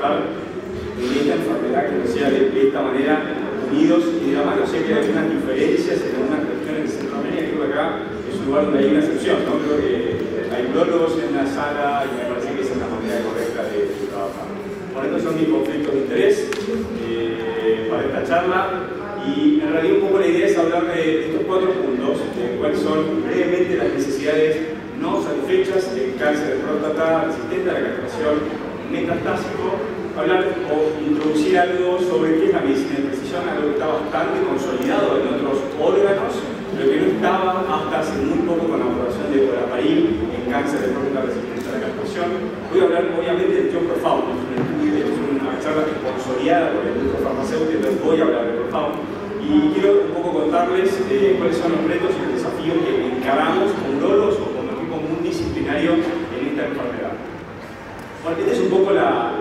trabajar en esta enfermedad que nos sea de esta manera, unidos y de la mano. Sé que hay algunas diferencias en algunas cuestiones de Centroamérica, creo que acá es un lugar donde hay una excepción, ¿no? Creo que hay biólogos en la sala y me parece que esa es la manera correcta de trabajar. Por estos son mis conflictos de interés para esta charla. Y en realidad un poco la idea es hablar de estos 4 puntos, de cuáles son brevemente las necesidades no satisfechas del cáncer de próstata resistente a la castración metastásico, hablar o introducir algo sobre qué es la medicina de precisión, algo que está bastante consolidado en otros órganos, pero que no estaba hasta hace muy poco con la aprobación de olaparib en cáncer de próstata resistente a la castración. Voy a hablar obviamente del Profound, es una charla consolidada por el industria farmacéutico, entonces voy a hablar de Profound. Y quiero un poco contarles cuáles son los retos y los desafíos que encaramos como urólogos o como equipo multidisciplinario en esta enfermedad. Bueno, esta es un poco la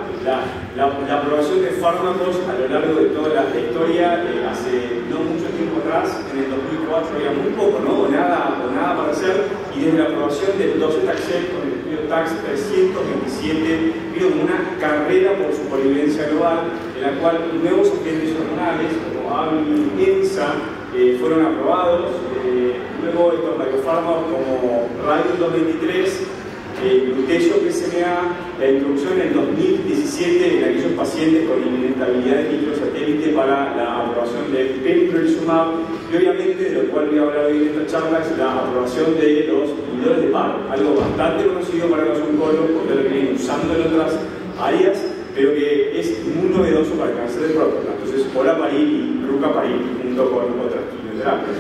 aprobación de fármacos a lo largo de toda la historia. Hace no mucho tiempo atrás, en el 2004, había muy poco, ¿no? o nada para hacer, y desde la aprobación del docetaxel con el estudio TAX 327 vino como una carrera por su supervivencia global, en la cual nuevos agentes hormonales como AbbVie y ENSA fueron aprobados. Luego estos radiofármacos como Radium 223, Lutetium PSMA, la introducción en el 2017 en aquellos pacientes con inestabilidad de núcleo satélite para la aprobación del pembrolizumab, y obviamente de lo cual voy a hablar hoy en esta charla es la aprobación de los inhibidores de PARP, algo bastante conocido para los oncólogos porque lo vienen usando en otras áreas, pero que es muy novedoso para el cáncer de próstata. Entonces, olaparib y rucaparib junto con otras quimioterapias.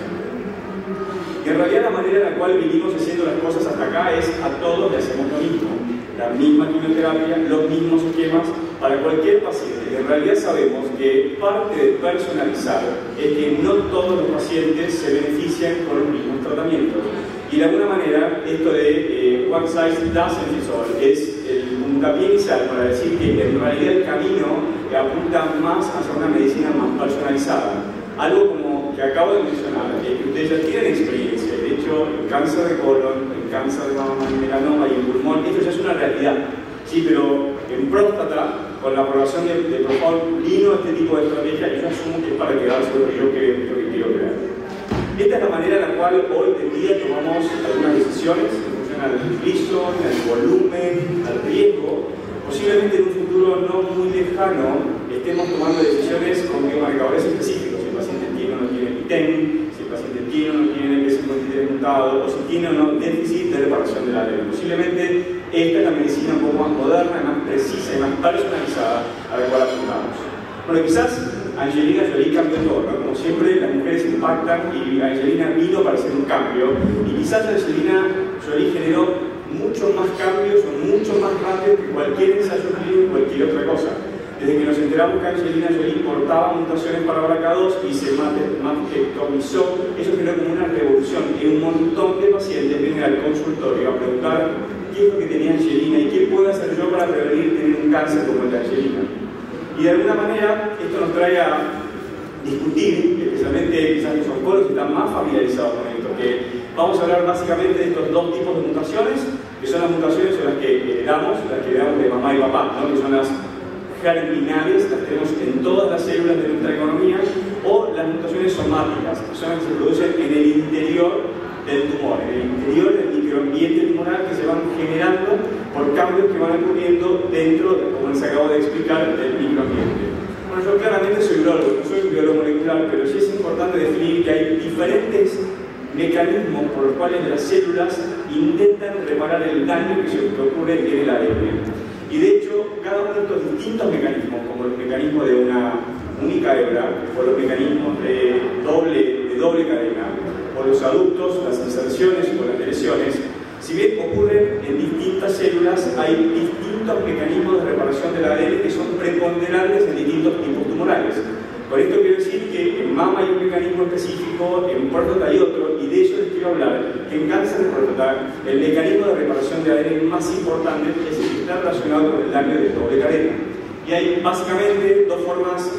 Y en realidad la manera en la cual vinimos haciendo las cosas hasta acá es a todos le hacemos lo mismo, la misma quimioterapia, los mismos esquemas para cualquier paciente. Y en realidad sabemos que parte de personalizar es que no todos los pacientes se benefician con los mismos tratamientos. Y de alguna manera esto de one size doesn't fit all es el puntapié inicial para decir que en realidad el camino apunta más hacia una medicina más personalizada. Algo como que acabo de mencionar, que ustedes ya tienen experiencia. De hecho, el cáncer de colon, el cáncer de mama, el melanoma y el pulmón, esto ya es una realidad. Sí, pero en próstata, con la aprobación de Profound, vino este tipo de estrategia y yo asumo que es para quedarse lo que yo quiero creer. Esta es la manera en la cual hoy en día tomamos algunas decisiones en función al riesgo, al volumen, al riesgo. Posiblemente en un futuro no muy lejano estemos tomando decisiones con biomarcadores específicos. Si el paciente tiene o no tiene PTEN, si el paciente tiene o no tiene NP53 mutado, o si tiene o no déficit de reparación del ADN. Posiblemente esta es la medicina un poco más moderna, más precisa y más personalizada a la cual apuntamos. Bueno, quizás Angelina Jolie cambió todo, ¿no? Como siempre, las mujeres impactan y Angelina vino para hacer un cambio. Y quizás Angelina Jolie generó muchos más cambios o mucho más rápido que cualquier ensayo clínico o cualquier otra cosa. Desde que nos enteramos que Angelina Jolie portaba mutaciones para BRCA2 y se mastectomizó, eso generó como una revolución y un montón de pacientes vienen al consultorio a preguntar qué es lo que tenía Angelina y qué puedo hacer yo para prevenir tener un cáncer como el de Angelina. Y de alguna manera esto nos trae a discutir, especialmente quizás los oncólogos están más familiarizados con esto, que vamos a hablar básicamente de estos 2 tipos de mutaciones, que son las mutaciones en las que heredamos de mamá y papá, ¿no? Que son las germinales, las tenemos en todas las células de nuestra economía, o las mutaciones somáticas, que son las que se producen en el interior del tumor, en el interior del microambiente tumoral, que se van generando por cambios que van ocurriendo dentro, como les acabo de explicar, del microambiente. Bueno, yo claramente soy biólogo, no soy un biólogo molecular, pero sí es importante definir que hay diferentes mecanismos por los cuales las células intentan reparar el daño que ocurre en el ADN. Y de hecho, cada uno de estos distintos mecanismos, como el mecanismo de una única hebra, o los mecanismos de doble cadena, o los aductos, las inserciones o las deleciones, si bien ocurren en distintas células, hay distintos mecanismos de reparación del ADN que son preponderantes en distintos tipos tumorales. Con esto quiero decir que en mama hay un mecanismo específico, en próstata hay otro, y de eso les quiero hablar, que en cáncer de próstata el mecanismo de reparación de ADN más importante es el que está relacionado con el daño de doble cadena. Y hay básicamente 2 formas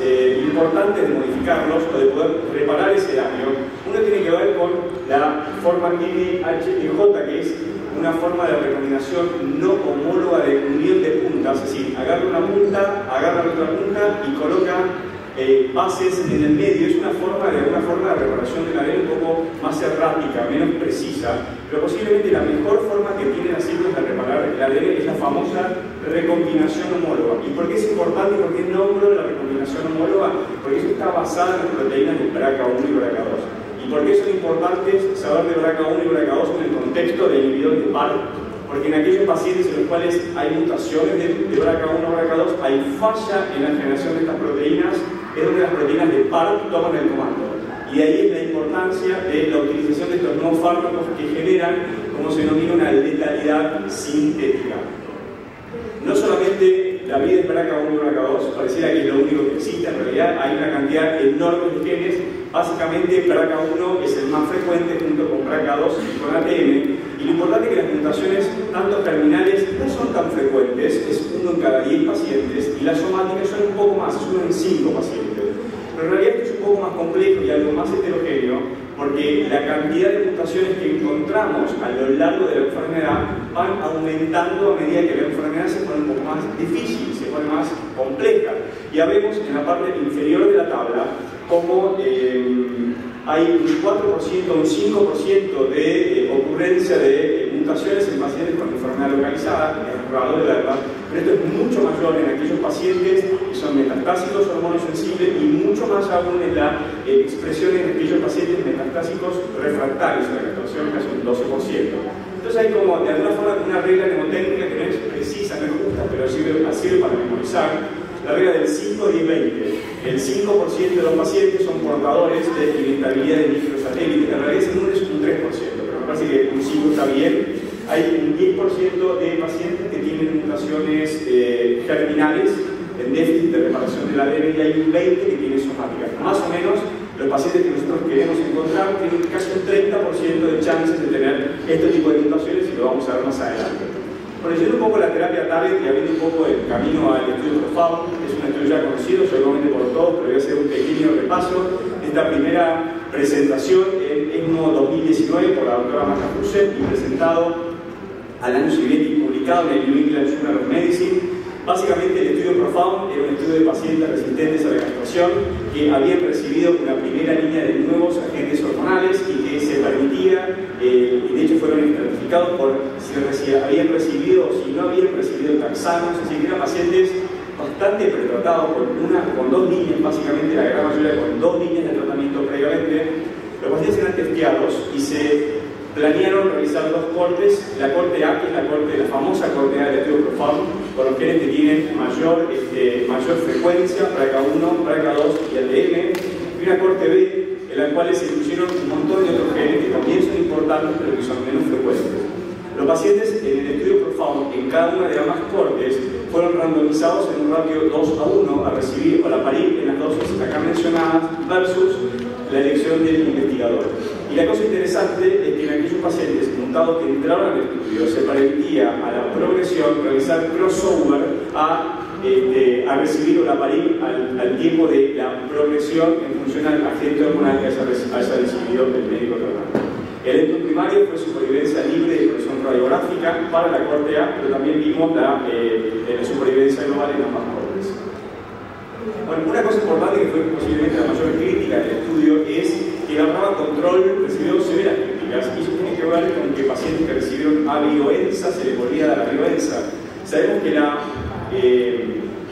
importantes de modificarlos o de poder reparar ese daño. Uno tiene que ver con la forma NHTJ, que es una forma de recombinación no homóloga de unión de puntas, es decir, agarra una punta, agarra la otra punta y coloca bases en el medio. Es una forma de reparación del ADN un poco más errática, menos precisa, pero posiblemente la mejor forma que tienen las células de reparar el ADN es la famosa recombinación homóloga. ¿Y por qué es importante? ¿Por qué nombro la recombinación homóloga? Porque eso está basada en las proteínas de BRCA1 y BRCA2. ¿Y por qué son importantes saber de BRCA1 y BRCA2 en el contexto de inhibidores de PARP? Porque en aquellos pacientes en los cuales hay mutaciones de BRCA1 o BRCA2, hay falla en la generación de estas proteínas, es donde las proteínas de PARP toman el comando. Y ahí es la importancia de la utilización de estos nuevos fármacos que generan, como se denomina, una letalidad sintética. No solamente la vida de BRCA1 y BRCA2 pareciera que es lo único que existe, en realidad hay una cantidad enorme de genes. Básicamente BRCA1 es el más frecuente junto con BRCA2 y con ATM, y lo importante es que las mutaciones, tanto terminales, no son tan frecuentes, es 1 en cada 10 pacientes, y las somáticas son un poco más, es 1 en 5 pacientes. Pero en realidad esto es un poco más complejo y algo más heterogéneo, porque la cantidad de mutaciones que encontramos a lo largo de la enfermedad van aumentando a medida que la enfermedad se pone un poco más difícil, se pone más compleja. Ya vemos en la parte inferior de la tabla cómo hay un 4%, un 5% de ocurrencia de mutaciones en pacientes con enfermedad localizada, es raro de verla, pero esto es mucho mayor en aquellos pacientes que son metastásicos hormonosensibles y mucho más aún en la expresión en aquellos pacientes metastásicos refractarios, en la captación casi un 12%. Entonces hay como, de alguna forma, una regla mnemotécnica que no es precisa, no es justa, pero sirve para memorizar. La regla del 5, 10, 20. El 5% de los pacientes son portadores de inestabilidad de microsatélite. En realidad ese número es un 3%, pero me parece que un 5 está bien. Hay un 10% de pacientes que tienen mutaciones germinales en déficit de reparación del ADN y hay un 20% que tiene somáticas. Más o menos, los pacientes que nosotros queremos encontrar tienen casi un 30% de chances de tener este tipo de mutaciones y lo vamos a ver más adelante. Bueno, yendo un poco la terapia TARGET y abriendo un poco el camino al estudio PROfound, es un estudio ya conocido seguramente por todos, pero voy a hacer un pequeño repaso de esta primera presentación en ESMO 2019 por la doctora Marta Fuset y presentado al año siguiente y publicado en el New England Journal of Medicine. Básicamente el estudio PROfound era un estudio de pacientes resistentes a la castración que habían recibido una primera línea de nuevos agentes hormonales y que se permitía, y de hecho fueron estratificados por si habían recibido o si no habían recibido taxanos, es decir, eran pacientes bastante pretratados con 2 líneas, básicamente la gran mayoría con 2 líneas de tratamiento previamente. Los pacientes eran testeados y se planearon realizar 2 cortes, la corte A, que es la famosa corte A del estudio PROfound, con los genes que tienen mayor frecuencia, BRCA1, BRCA2 y ATM, y una corte B, en la cual se incluyeron un montón de otros genes que también son importantes, pero que son menos frecuentes. Los pacientes en el estudio PROfound, en cada una de ambas cortes, fueron randomizados en un ratio 2:1 a recibir olaparib en las dosis acá mencionadas versus la elección del investigador. Y la cosa interesante es que en aquellos pacientes mutados que entraron al estudio se permitía a la progresión realizar crossover a recibir olaparib al tiempo de la progresión en función al agente hormonal que haya recibido el médico tratante. El endpoint primario fue supervivencia libre de progresión radiográfica para la corte A, pero también vimos la supervivencia global en ambas cortes. Bueno, una cosa importante que fue posiblemente la mayor crítica del estudio es que la prueba control recibió severas críticas y eso tiene que ver con que pacientes que recibieron avioenza se les volvía a dar avioenza. Sabemos que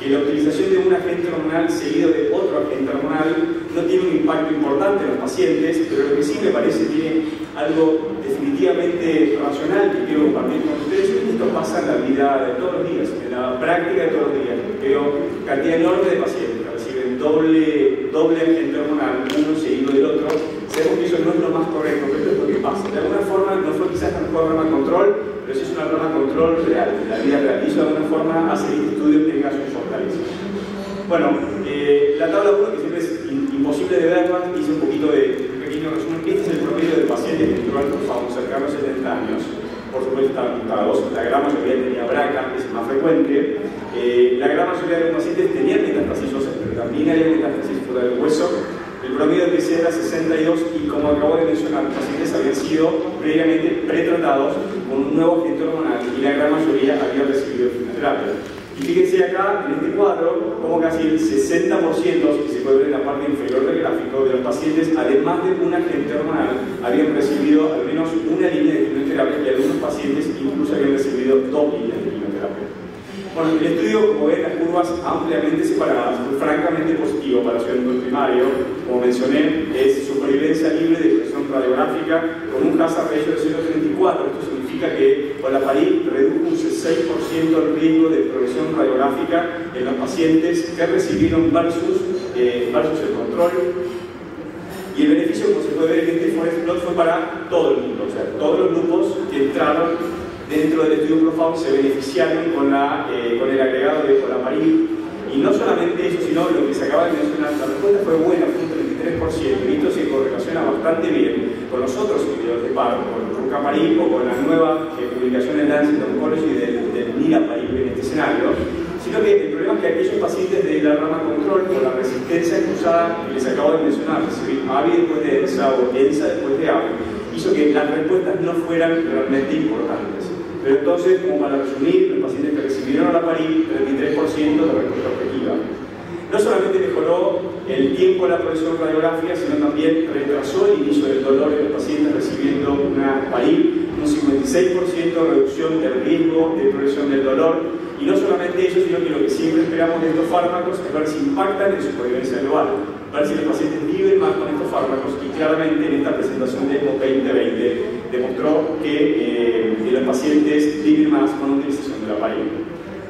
la utilización de un agente hormonal seguido de otro agente hormonal no tiene un impacto importante en los pacientes, pero lo que sí me parece tiene algo definitivamente racional que quiero compartir con ustedes, y esto pasa en la vida de todos los días, en la práctica de todos los días. Veo cantidad enorme de pacientes que reciben doble agente hormonal, uno seguido del otro. Sabemos que eso no es lo más correcto, pero esto es lo que pasa. De alguna forma no fue quizás la mejor rama de control, pero sí es una rama de control real, la vida real. Y eso de alguna forma hace que este estudio tenga sus fortalezas. Bueno, la tabla 1, que siempre es imposible de verla, hice un poquito de pequeño resumen. Este es el promedio de pacientes que entraron PROfound cercano a 70 años. Por supuesto estaban pintados, la gran mayoría tenía BRCA, que es el más frecuente. La gran mayoría de los pacientes tenían metástasis óseas, pero también había metástasis fuera del hueso. El promedio de PCA era 62 y, como acabo de mencionar, los pacientes habían sido previamente pretratados con un nuevo agente hormonal y la gran mayoría había recibido quimioterapia. Y fíjense acá, en este cuadro, como casi el 60%, que se puede ver en la parte inferior del gráfico, de los pacientes, además de un agente hormonal, habían recibido al menos una línea de quimioterapia y algunos pacientes incluso habían recibido 2 líneas de quimioterapia. Bueno, el estudio, como ven, las curvas ampliamente separadas, fue francamente positivo para su endpoint primario. Como mencioné, es supervivencia libre de presión radiográfica con un hazard ratio de 0.34. Esto significa que olaparib redujo un 6% el riesgo de progresión radiográfica en los pacientes que recibieron versus el control. Y el beneficio, como se puede ver en este forest plot, fue para todo el mundo. O sea, todos los grupos que entraron dentro del estudio PROFOUND se beneficiaron con el agregado de olaparib. Y no solamente eso, sino lo que se acaba de mencionar, la respuesta fue buena, fue un 33%, y esto se correlaciona bastante bien con los otros inhibidores de PARP, con el rucaparib o con la nueva publicación en Lancet Oncology del niraparib en este escenario, sino que el problema es que aquellos pacientes de la rama control, con la resistencia cruzada que les acabo de mencionar, recibir AVI después de ENSA o ENSA después de AVI, hizo que las respuestas no fueran realmente importantes. Pero entonces, como para resumir, los pacientes que recibieron olaparib, 33% de respuesta objetiva. No solamente mejoró el tiempo de la progresión radiográfica, sino también retrasó el inicio del dolor en los pacientes recibiendo una parib, un 56% de reducción del riesgo de progresión del dolor. Y no solamente eso, sino que lo que siempre esperamos de estos fármacos es ver si impactan en supervivencia global, ver si los pacientes viven más con estos fármacos, y claramente en esta presentación de ESMO 2020 demostró que los pacientes viven más con la utilización de la parib.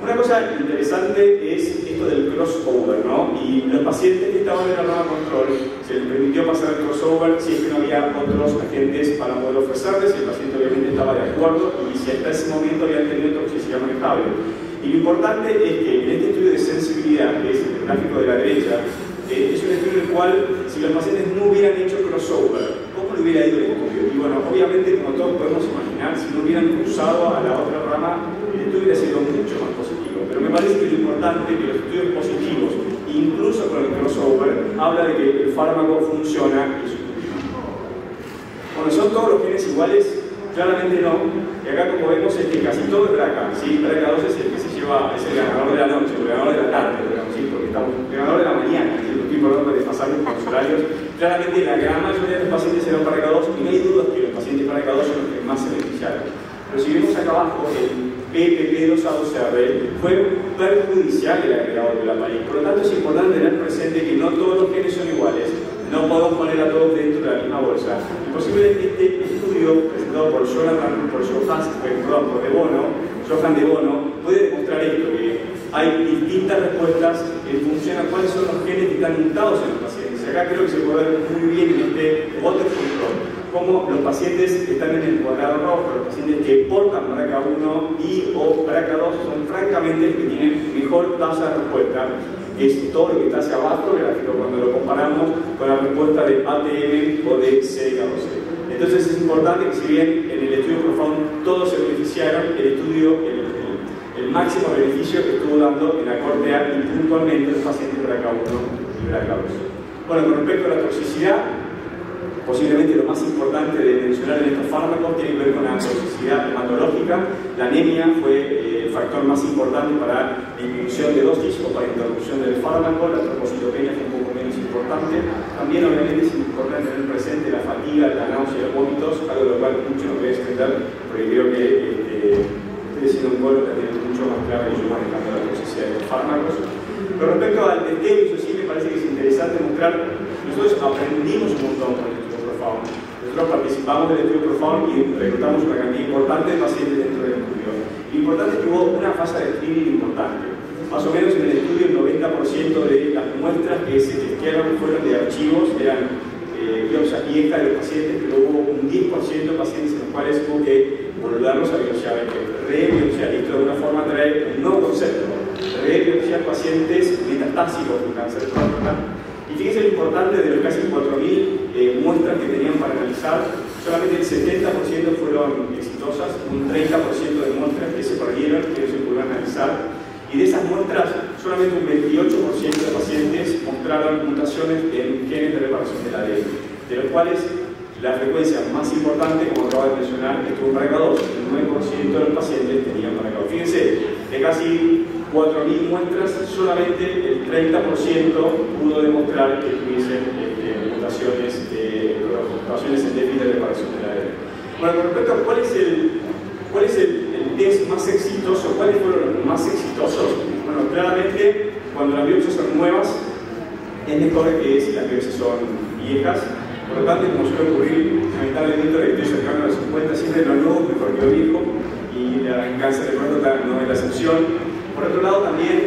Una cosa interesante es esto del crossover, ¿no? Y los pacientes que estaban en la rama control se les permitió pasar el crossover si es que no había otros agentes para poder ofrecerles, y el paciente obviamente estaba de acuerdo y si hasta ese momento habían tenido toxicidad manejable. Y lo importante es que en este estudio de sensibilidad, que es el gráfico de la derecha, es un estudio en el cual, si los pacientes no hubieran hecho crossover, ¿cómo le hubiera ido el estudio? Y bueno, obviamente, como todos podemos imaginar, si no hubieran cruzado a la otra rama, el estudio hubiera sido mucho más positivo. Pero me parece que lo importante es que los estudios positivos, incluso con el crossover, habla de que el fármaco funciona y es útil. Bueno, ¿son todos los genes iguales? Claramente no. Y acá, como vemos, es que casi todo es BRCA. ¿Sí? BRCA2 es el que se lleva, es el ganador de la noche, el ganador de la tarde, digamos, ¿sí? Porque estamos el ganador de la mañana, ¿sí? Estoy perdón de pasarnos con los horarios. Claramente la gran mayoría de los pacientes eran BRCA2 y no hay dudas que los pacientes BRCA2 son los que más se beneficiaron. Pero si vemos acá abajo, el PPP2A2R fue perjudicial el agregado de olaparib. Por lo tanto, es importante tener presente que no todos los genes son iguales. No podemos poner a todos dentro de la misma bolsa. Y posiblemente este estudio presentado por Johan de Bono puede demostrar esto, que hay distintas respuestas en función a cuáles son los genes que están mutados en los pacientes. Acá creo que se puede ver muy bien en este waterfall cómo los pacientes que están en el cuadrado rojo, los pacientes que portan BRCA1 y o BRCA2 son francamente los que tienen mejor tasa de respuesta. Es todo lo que está hacia abajo del gráfico cuando lo comparamos con la respuesta de ATM o de CDK12. Entonces es importante que, si bien en el estudio PROFOUND todos se beneficiaron, el estudio, el máximo beneficio que estuvo dando en la corte A y puntualmente los pacientes BRCA1 y BRCA2. Bueno, con respecto a la toxicidad, posiblemente lo más importante de mencionar en estos fármacos tiene que ver con la toxicidad hematológica. La anemia fue el factor más importante para disminución de dosis o para interrupción del fármaco. La trombocitopenia fue un poco menos importante. También, obviamente, es importante tener presente la fatiga, la náusea y los vómitos, algo de lo cual mucho no voy a extender, porque creo que ustedes siendo oncólogos tienen mucho más claro que yo manejando la toxicidad de los fármacos. Con respecto al testeo, eso sí me parece que es interesante mostrar. Nosotros aprendimos un montón con el estudio PROFOUND. Nosotros participamos del estudio PROFOUND y reclutamos una cantidad importante de pacientes dentro del estudio. Lo importante es que hubo una fase de screening importante. Más o menos en el estudio el 90% de las muestras que se testearon fueron de archivos, eran biopsias viejas de los pacientes, pero hubo un 10% de pacientes en los cuales hubo que volverlos a biopsiar, rebiopsiar. Esto de alguna forma trae un nuevo concepto: rebiopsiar pacientes metastásicos con cáncer de próstata. Y fíjense lo importante: de los casi 4.000 muestras que tenían para analizar, solamente el 70% fueron exitosas, un 30% de muestras que se perdieron, que no se pudieron analizar. Y de esas muestras, solamente un 28% de pacientes mostraron mutaciones en genes de reparación del ADN, de los cuales la frecuencia más importante, como acabo de mencionar, estuvo en BRCA2. El 9% de los pacientes tenían BRCA2. Fíjense, de casi 4.000 muestras, solamente el 30% pudo demostrar que tuviesen mutaciones en déficit de reparación del ADN. Bueno, con respecto a cuál es el test más exitoso, ¿cuáles fueron los más exitosos? Bueno, claramente, cuando las biopsias son nuevas, es mejor que si las biopsias son viejas. Por lo tanto, como suele ocurrir, lamentablemente, la estoy cercano a los 50, siempre lo nuevo es mejor que lo viejo, y el cáncer de próstata no es la excepción. Por otro lado, también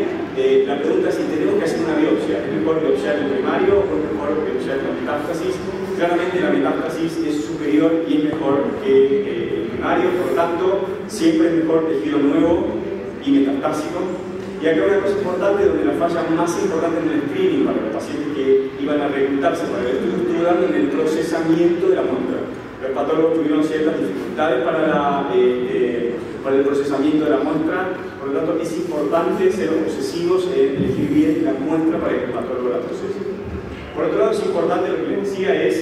la pregunta es si tenemos que hacer una biopsia. ¿Es mejor biopsiar el primario o es mejor biopsiar la metástasis? Claramente la metástasis es superior y es mejor que el primario, por lo tanto, siempre es mejor tejido nuevo y metastásico. Y acá una cosa importante, donde la falla más importante en el screening para los pacientes que iban a reclutarse para el estudio estuvo dando en el procesamiento de la muestra. Los patólogos tuvieron ciertas dificultades para el procesamiento de la muestra, por lo tanto es importante ser obsesivos en elegir bien la muestra para que el patólogo la procese. Por otro lado, es importante, lo que les decía es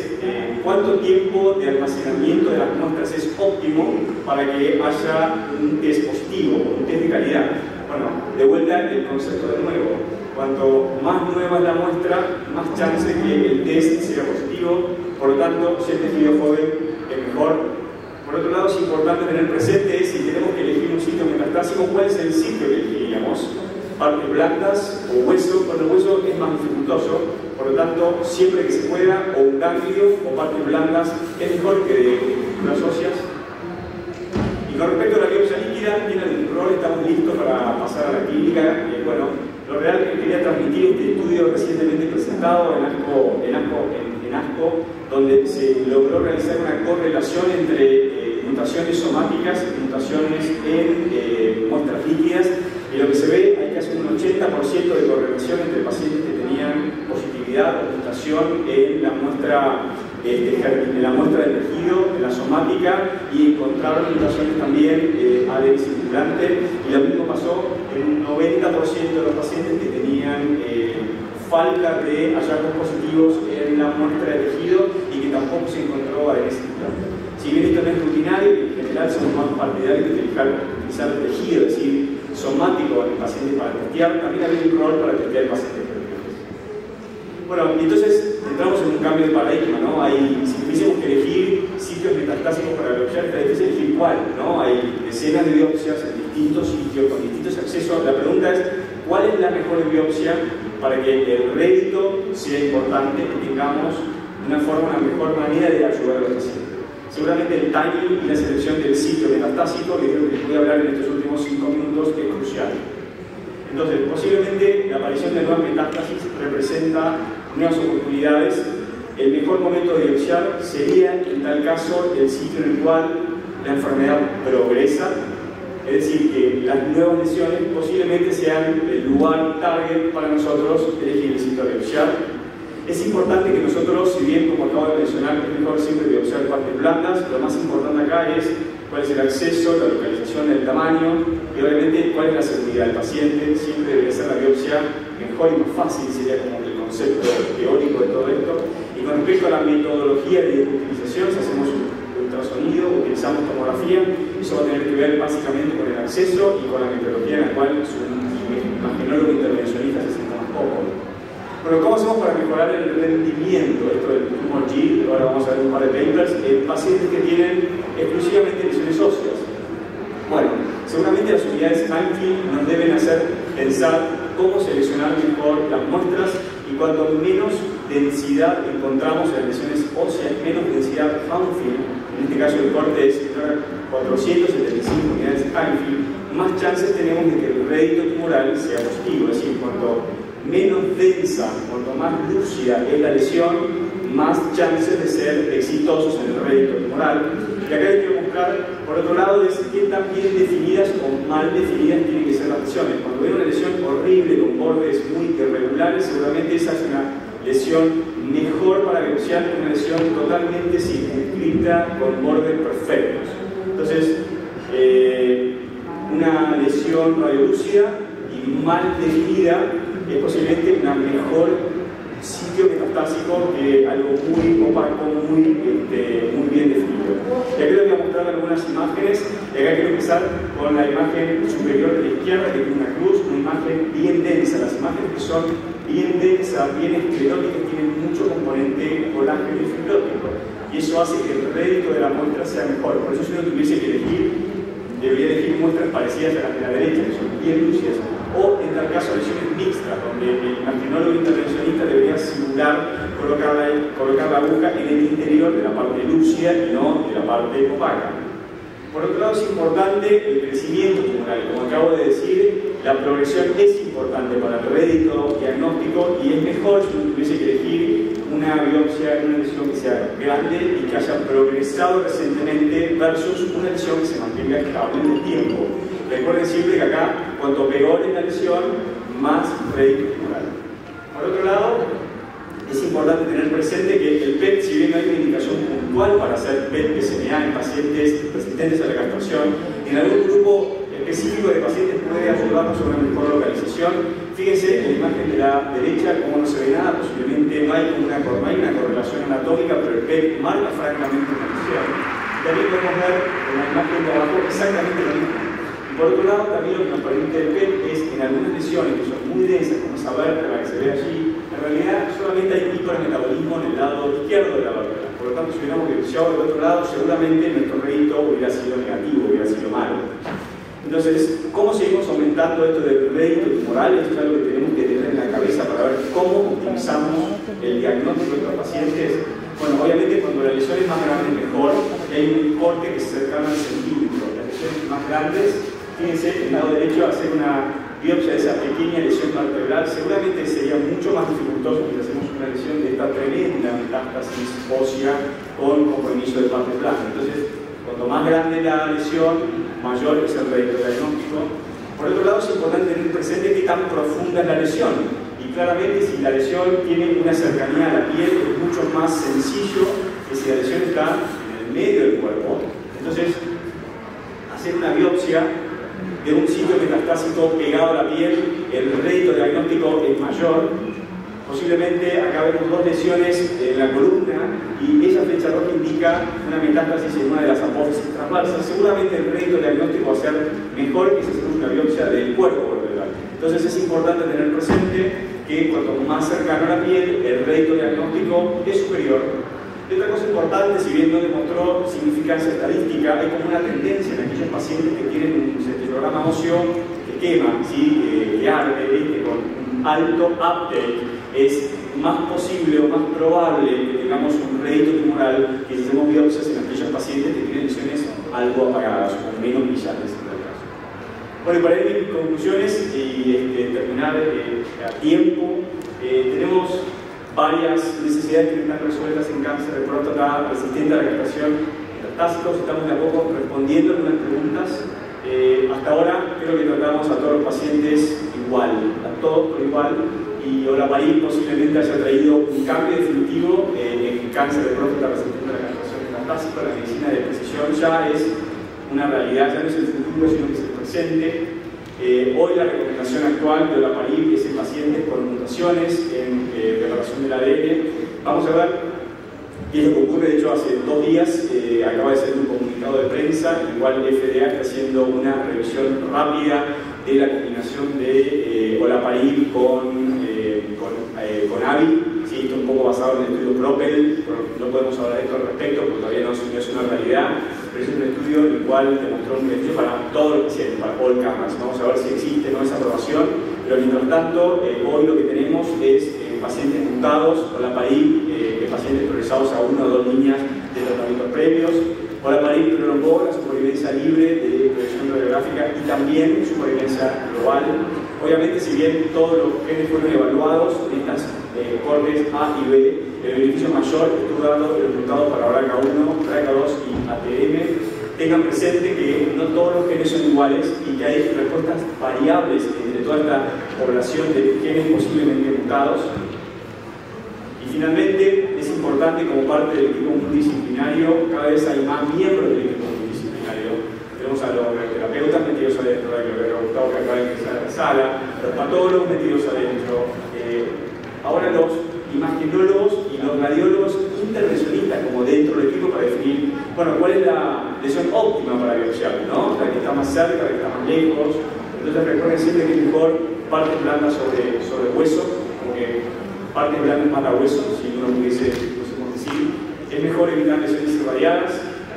cuánto tiempo de almacenamiento de las muestras es óptimo para que haya un test positivo, un test de calidad. Bueno, de vuelta el concepto de nuevo. Cuanto más nueva es la muestra, más chance de que el test sea positivo. Por lo tanto, si el tejido joven es mejor. Por otro lado, es importante tener presente si tenemos que elegir un sitio metastásico, ¿cuál es el sitio que elegiríamos? Partes blandas o hueso. Bueno, el hueso es más dificultoso. Por lo tanto, siempre que se pueda, o un ganglio o partes blandas, es mejor que de unas óseas. Y con respecto a la biopsia líquida, tienen un rol, estamos listos para pasar a la clínica. Bueno, lo real que quería transmitir este estudio recientemente presentado en ASCO, donde se logró realizar una correlación entre mutaciones somáticas y mutaciones en muestras líquidas. Y lo que se ve, hay casi un 80% de correlación entre pacientes que tenían positividad o mutación en la muestra del tejido, en la somática, y encontraron mutaciones también ADN circulante, y lo mismo pasó en un 90% de los pacientes que tenían falta de hallazgos positivos en la muestra de tejido y que tampoco se encontró ADN circulante. Si bien esto no es rutinario, en general somos más partidarios de utilizar el tejido, es decir, somático en el paciente para testear, también hay un rol para testear el paciente. Bueno, entonces entramos en un cambio de paradigma, ¿no? Si tuviésemos que elegir sitios metastásicos para biopsiar, es difícil elegir cuál, ¿no? Hay decenas de biopsias en distintos sitios, con distintos accesos. La pregunta es, ¿cuál es la mejor biopsia para que el rédito sea importante y tengamos una mejor manera de ayudar a los pacientes? Seguramente el timing y la selección del sitio metastásico, que creo que les voy a hablar en estos últimos 5 minutos, es crucial. Entonces, posiblemente la aparición de nuevas metástasis representa nuevas oportunidades. El mejor momento de biopsiar sería, en tal caso, el sitio en el cual la enfermedad progresa, es decir, que las nuevas lesiones posiblemente sean el lugar target para nosotros elegir el sitio de biopsiar. Es importante que nosotros, si bien, como acabo de mencionar, es mejor siempre biopsiar partes blandas, lo más importante acá es cuál es el acceso, la localización, el tamaño y obviamente cuál es la seguridad del paciente. Siempre debe ser la biopsia mejor y más fácil, sería como el concepto teórico de todo esto. Y con respecto a la metodología de utilización, si hacemos ultrasonido, utilizamos tomografía, eso va a tener que ver básicamente con el acceso y con la metodología en la cual un imagenólogo intervencionista se sienta más cómodo. Bueno, ¿cómo hacemos para mejorar el rendimiento? Esto del tumor G, ahora vamos a ver un par de papers, pacientes que tienen exclusivamente lesiones óseas. Bueno, seguramente las unidades Hanfield nos deben hacer pensar cómo seleccionar mejor las muestras, y cuanto menos densidad encontramos en las lesiones óseas, menos densidad Hanfield, en este caso el corte es 475 unidades Hanfield, más chances tenemos de que el rédito tumoral sea positivo, es decir, cuanto menos densa, cuanto más lúcida es la lesión, más chances de ser exitosos en el rédito tumoral. Y acá hay que buscar, por otro lado, es qué tan bien definidas o mal definidas tienen que ser las lesiones. Cuando ven una lesión horrible con bordes muy irregulares, seguramente esa es una lesión mejor para biopsiar que una lesión totalmente circunscrita con bordes perfectos. Entonces, una lesión radiolúcida y y mal definida, es posiblemente un mejor sitio metastásico que algo muy opaco, muy bien definido. Y aquí les voy a mostrar algunas imágenes, y acá quiero empezar con la imagen superior de la izquierda, que tiene una cruz, una imagen bien densa. Las imágenes que son bien densas, bien escleróticas, tienen mucho componente colágeno y fibrótico, y eso hace que el rédito de la muestra sea mejor. Por eso si uno tuviese que elegir, debería elegir muestras parecidas a las de la derecha, que son bien lúcidas, o en tal caso lesiones mixtas, donde el imaginólogo intervencionista debería simular colocar la aguja en el interior de la parte lúcida y no de la parte opaca. Por otro lado, es importante el crecimiento tumoral. Como acabo de decir, la progresión es importante para el rédito diagnóstico, y es mejor si uno tuviese que elegir una biopsia en una lesión que sea grande y que haya progresado recientemente versus una lesión que se mantenga estable en el tiempo. Recuerden siempre que acá, cuanto peor es la lesión, más rédito tumoral. Por otro lado, es importante tener presente que el PET, si bien no hay una indicación puntual para hacer PET-PSMA en pacientes resistentes a la castración, en algún grupo específico de pacientes puede ayudarnos a una mejor localización. Fíjense en la imagen de la derecha como no se ve nada, posiblemente no hay una correlación anatómica, pero el PET marca francamente una lesión. También podemos ver en la imagen de abajo exactamente lo mismo. Por otro lado, también lo que nos permite el PET es que en algunas lesiones que son muy densas, como esa vértebra que se ve allí, en realidad solamente hay hipermetabolismo en el lado izquierdo de la vértebra. Por lo tanto, si hubiéramos biopsiado del otro lado, seguramente nuestro rédito hubiera sido negativo, hubiera sido malo. Entonces, ¿cómo seguimos aumentando esto del rédito tumoral? Esto es algo que tenemos que tener en la cabeza para ver cómo optimizamos el diagnóstico de estos pacientes. Bueno, obviamente cuando la lesión es más grande mejor, y hay un corte que se cercana al centímetro. Las lesiones más grandes, fíjense, el lado derecho, hacer una biopsia de esa pequeña lesión vertebral seguramente sería mucho más dificultoso que si hacemos una lesión de esta tremenda metástasis ósea con compromiso de parte plana. Entonces, cuanto más grande la lesión, mayor es el rédito diagnóstico. Por otro lado, es importante tener presente qué tan profunda es la lesión. Y claramente, si la lesión tiene una cercanía a la piel, es mucho más sencillo que si la lesión está en el medio del cuerpo. Entonces, hacer una biopsia de un sitio metastásico pegado a la piel, el rédito diagnóstico es mayor. Posiblemente acá vemos dos lesiones en la columna y esa flecha roja indica una metástasis en una de las apófisis transversas. Seguramente el rédito diagnóstico va a ser mejor que si hacemos una biopsia del cuerpo vertebral. Entonces es importante tener presente que cuanto más cercano a la piel, el rédito diagnóstico es superior. Y otra cosa importante, si bien no demostró significancia estadística, hay como una tendencia en aquellos pacientes que tienen un cefalograma óseo que quema, ¿sí? Que arde, con un alto uptake. Es más posible o más probable que tengamos un rédito tumoral que si hacemos biopsias en aquellos pacientes que tienen lesiones algo apagadas o menos brillantes en el caso. Bueno, y para ir a mis conclusiones y terminar a tiempo, tenemos varias necesidades que están resueltas en cáncer de próstata resistente a la castración metastásicos. Estamos de a poco respondiendo algunas preguntas. Hasta ahora creo que tratamos a todos los pacientes igual, a todos por igual, y Olaparib posiblemente haya traído un cambio definitivo en cáncer de próstata resistente a la castración metastásica. La medicina de precisión ya es una realidad, ya no es el futuro, sino que es el presente. Hoy la recomendación actual de Olaparib es en pacientes con mutaciones en preparación del ADN. Vamos a ver qué es lo que ocurre. De hecho, hace 2 días acaba de ser un comunicado de prensa, igual el FDA está haciendo una revisión rápida de la combinación de Olaparib con AVI. Sí, esto un poco basado en el estudio Propel, no podemos hablar de esto al respecto porque todavía no es una realidad, pero es un estudio en el cual demostró un beneficio para todos los pacientes, para all comers. Vamos a ver si existe o no esa aprobación, pero mientras tanto, hoy lo que tenemos es pacientes mutados, Olaparib, pacientes progresados a 1 o 2 líneas de tratamientos previos. Olaparib prolongó la supervivencia libre de proyección radiográfica y también supervivencia global. Obviamente, si bien todos los genes fueron evaluados en estas cortes A y B, el beneficio mayor estuvo dando el resultado para BRCA1, BRCA2 y ATM. Tengan presente que no todos los genes son iguales y que hay respuestas variables entre toda esta población de genes posiblemente mutados. Y finalmente, es importante como parte del equipo multidisciplinario, cada vez hay más miembros del equipo multidisciplinario. Tenemos tenemos a los terapeutas metidos adentro, a Gustavo que acaba de empezar la sala, los patólogos metidos adentro, ahora los imagenólogos y los radiólogos intervencionistas como dentro del equipo para definir, bueno, cuál es la lesión óptima para biopsiar, ¿no? La que está más cerca, la que está más lejos. Entonces recuerden siempre que es mejor parte blanda sobre hueso, porque parte blanda mata hueso, si uno pudiese decir. Es mejor evitar lesiones irradiadas,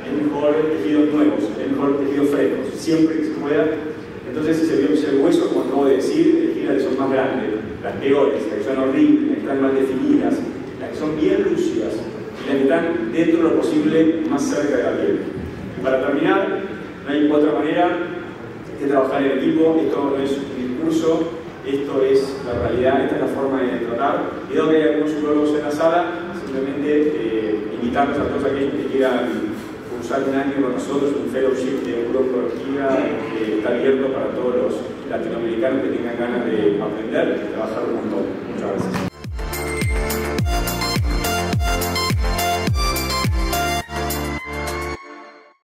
es mejor tejidos nuevos, es mejor tejidos frescos, siempre que se pueda. Entonces, si se biopsia el hueso, como acabo de decir, elegir las que son más grandes, las peores, las que son horribles, las que están mal definidas, las que son bien lúcidas y las que están dentro de lo posible más cerca de la piel. Y para terminar, no hay otra manera de trabajar en equipo. Esto no es un discurso, esto es la realidad, esta es la forma de tratar. Y dado que hay algunos urólogos en la sala, simplemente invitarlos a todos aquellos que quieran cursar un año con nosotros, un fellowship de urología que está abierto para todos los latinoamericanos que tengan ganas de aprender y trabajar un montón. Muchas gracias.